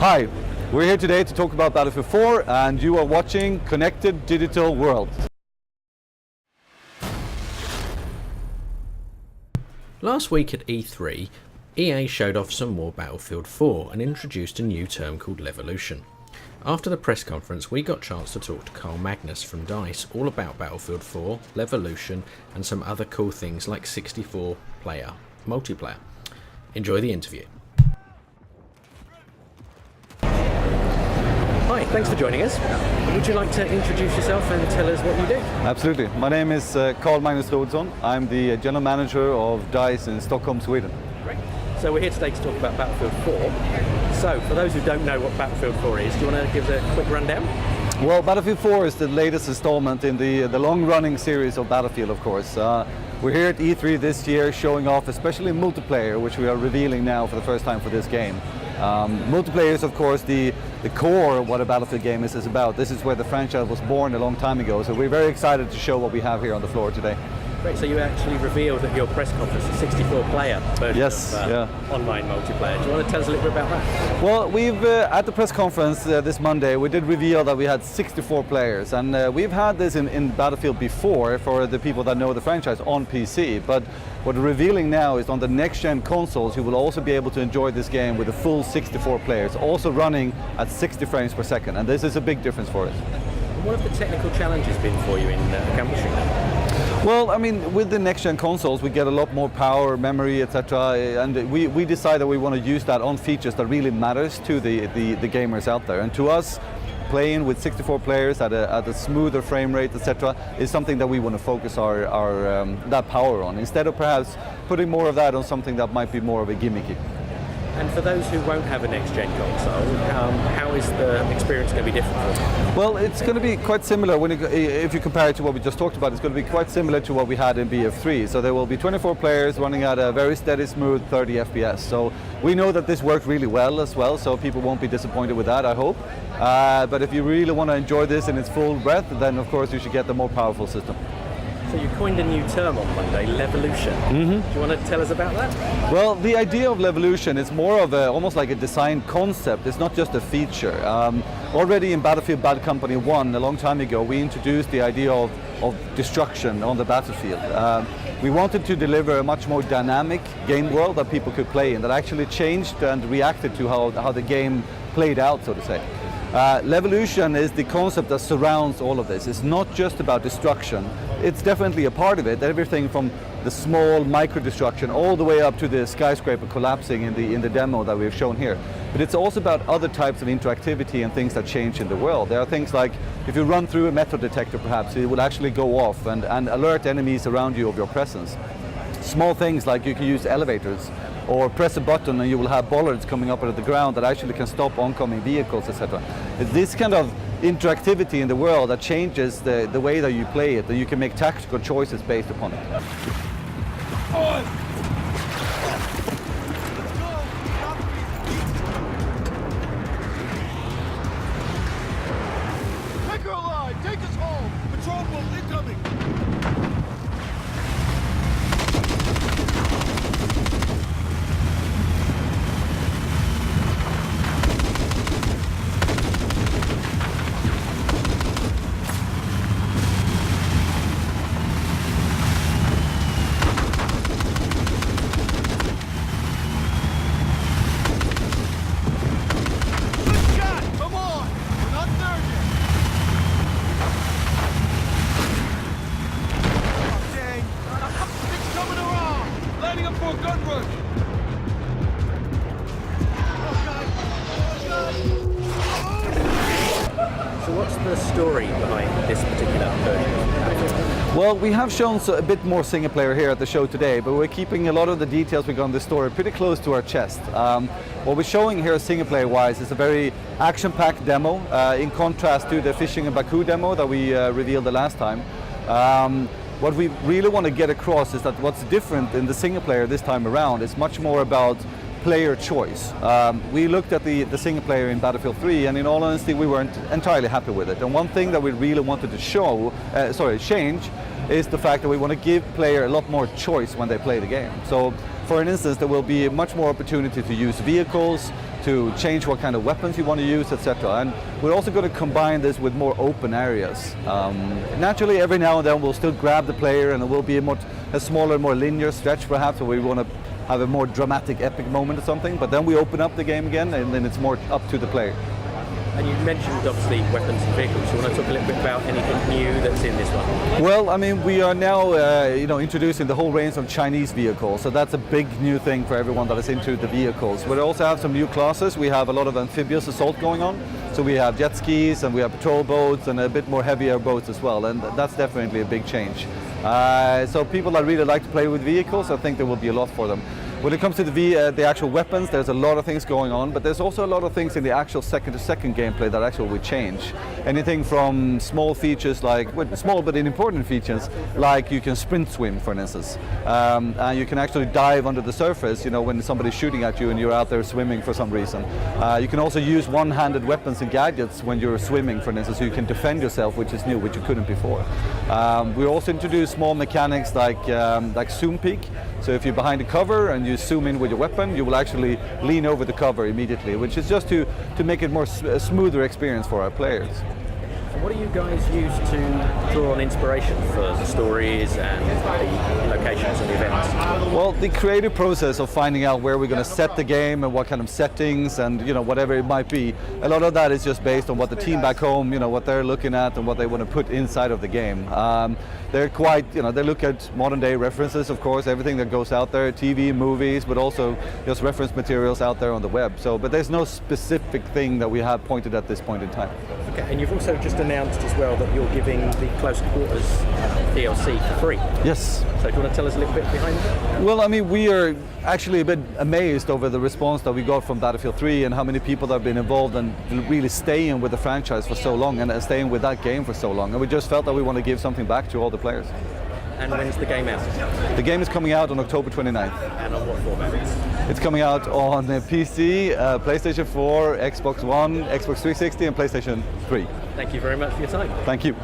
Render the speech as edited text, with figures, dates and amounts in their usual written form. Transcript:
Hi, we're here today to talk about Battlefield 4 and you are watching Connected Digital World. Last week at E3, EA showed off some more Battlefield 4 and introduced a new term called Levolution. After the press conference, we got a chance to talk to karl-magnus from DICE all about Battlefield 4, Levolution and some other cool things like 64-player multiplayer. Enjoy the interview. Hi, thanks for joining us. Would you like to introduce yourself and tell us what you do? Absolutely. My name is Karl-Magnus. I'm the General Manager of DICE in Stockholm, Sweden. Great. So we're here today to talk about Battlefield 4. So for those who don't know what Battlefield 4 is, do you want to give us a quick rundown? Well, Battlefield 4 is the latest installment in the long-running series of Battlefield, of course. We're here at E3 this year showing off especially multiplayer, which we are revealing now for the first time for this game. Multiplayer is of course the core of what a Battlefield game is about. This is where the franchise was born a long time ago, so we're very excited to show what we have here on the floor today. Great, so you actually revealed at your press conference a 64-player version of online multiplayer. Do you want to tell us a little bit about that? Well, we've at the press conference this Monday, we did reveal that we had 64 players, and we've had this in Battlefield before for the people that know the franchise on PC, but what we're revealing now is on the next-gen consoles, you will also be able to enjoy this game with a full 64 players, also running at 60 frames per second, and this is a big difference for us. And what have the technical challenges been for you in accomplishing that? Well, I mean, with the next-gen consoles, we get a lot more power, memory, etc., and we decide that we want to use that on features that really matters to the gamers out there. And to us, playing with 64 players at a smoother frame rate, etc., is something that we want to focus our that power on, instead of perhaps putting more of that on something that might be more of a gimmicky. And for those who won't have a next-gen console, how is the experience going to be different for them? Well, it's going to be quite similar if you compare it to what we just talked about. It's going to be quite similar to what we had in BF3. So there will be 24 players running at a very steady, smooth 30 FPS. So we know that this works really well as well, so people won't be disappointed with that, I hope. But if you really want to enjoy this in its full breadth, then of course you should get the more powerful system. So you coined a new term on Monday, Levolution. Mm-hmm. Do you want to tell us about that? Well, the idea of Levolution is more of almost like a design concept. It's not just a feature. Already in Battlefield Bad Company 1, a long time ago, we introduced the idea of destruction on the battlefield. We wanted to deliver a much more dynamic game world that people could play in, that actually changed and reacted to how the game played out, so to say. Levolution is the concept that surrounds all of this. It's not just about destruction. It's definitely a part of it, everything from the small micro-destruction all the way up to the skyscraper collapsing in the demo that we've shown here. But it's also about other types of interactivity and things that change in the world. There are things like, if you run through a metal detector perhaps, it will actually go off and alert enemies around you of your presence. Small things like you can use elevators, or press a button and you will have bollards coming up out of the ground that actually can stop oncoming vehicles, etc. It's this kind of interactivity in the world that changes the way that you play it, that you can make tactical choices based upon it. Take her alive! Take us home! Patrol boat incoming! What's the story behind this particular version? Well, we have shown a bit more single player here at the show today, but we're keeping a lot of the details we got on this story pretty close to our chest. What we're showing here single player wise is a very action-packed demo, in contrast to the Fishing in Baku demo that we revealed the last time. What we really want to get across is that what's different in the single player this time around is much more about player choice. We looked at the single player in Battlefield 3, and in all honesty we weren't entirely happy with it. And one thing that we really wanted to change is the fact that we want to give player a lot more choice when they play the game. So for instance, there will be much more opportunity to use vehicles, to change what kind of weapons you want to use, etc. And we're also going to combine this with more open areas. Naturally, every now and then we'll still grab the player, and it will be a smaller, more linear stretch perhaps, where we want to have a more dramatic, epic moment or something. But then we open up the game again, and then it's more up to the player. And you mentioned obviously weapons and vehicles. So you want to talk a little bit about anything new that's in this one? Well, I mean, we are now introducing the whole range of Chinese vehicles. So that's a big new thing for everyone that is into the vehicles. We also have some new classes. We have a lot of amphibious assault going on. So we have jet skis and we have patrol boats and a bit more heavier boats as well. And that's definitely a big change. So people that really like to play with vehicles, I think there will be a lot for them. When it comes to the actual weapons, there's a lot of things going on, but there's also a lot of things in the actual second-to-second gameplay that actually will change. Anything from small features like, small but important features, like you can sprint swim, for instance. And you can actually dive under the surface, when somebody's shooting at you and you're out there swimming for some reason. You can also use one-handed weapons and gadgets when you're swimming, for instance, so you can defend yourself, which is new, which you couldn't before. We also introduced small mechanics like zoom peek. So if you're behind a cover and you zoom in with your weapon, you will actually lean over the cover immediately, which is just to make it more a smoother experience for our players. And what do you guys use to draw on inspiration for the stories and the locations and the events? Well, the creative process of finding out where we're going to set the game and what kind of settings and whatever it might be, a lot of that is just based on what the team back home, what they're looking at and what they want to put inside of the game. They're quite, they look at modern day references, of course, everything that goes out there, TV, movies, but also just reference materials out there on the web. But there's no specific thing that we have pointed at this point in time. Okay, and you've also just announced as well that you're giving the Close Quarters DLC for free. Yes. So do you want to tell us a little bit behind that? Well, I mean, we are actually a bit amazed over the response that we got from Battlefield 3 and how many people that have been involved and really staying with the franchise for so long and staying with that game for so long. And we just felt that we want to give something back to all the players. And when's the game out? The game is coming out on October 29th. And on what format? It's coming out on PC, PlayStation 4, Xbox One, Xbox 360 and PlayStation 3. Thank you very much for your time. Thank you.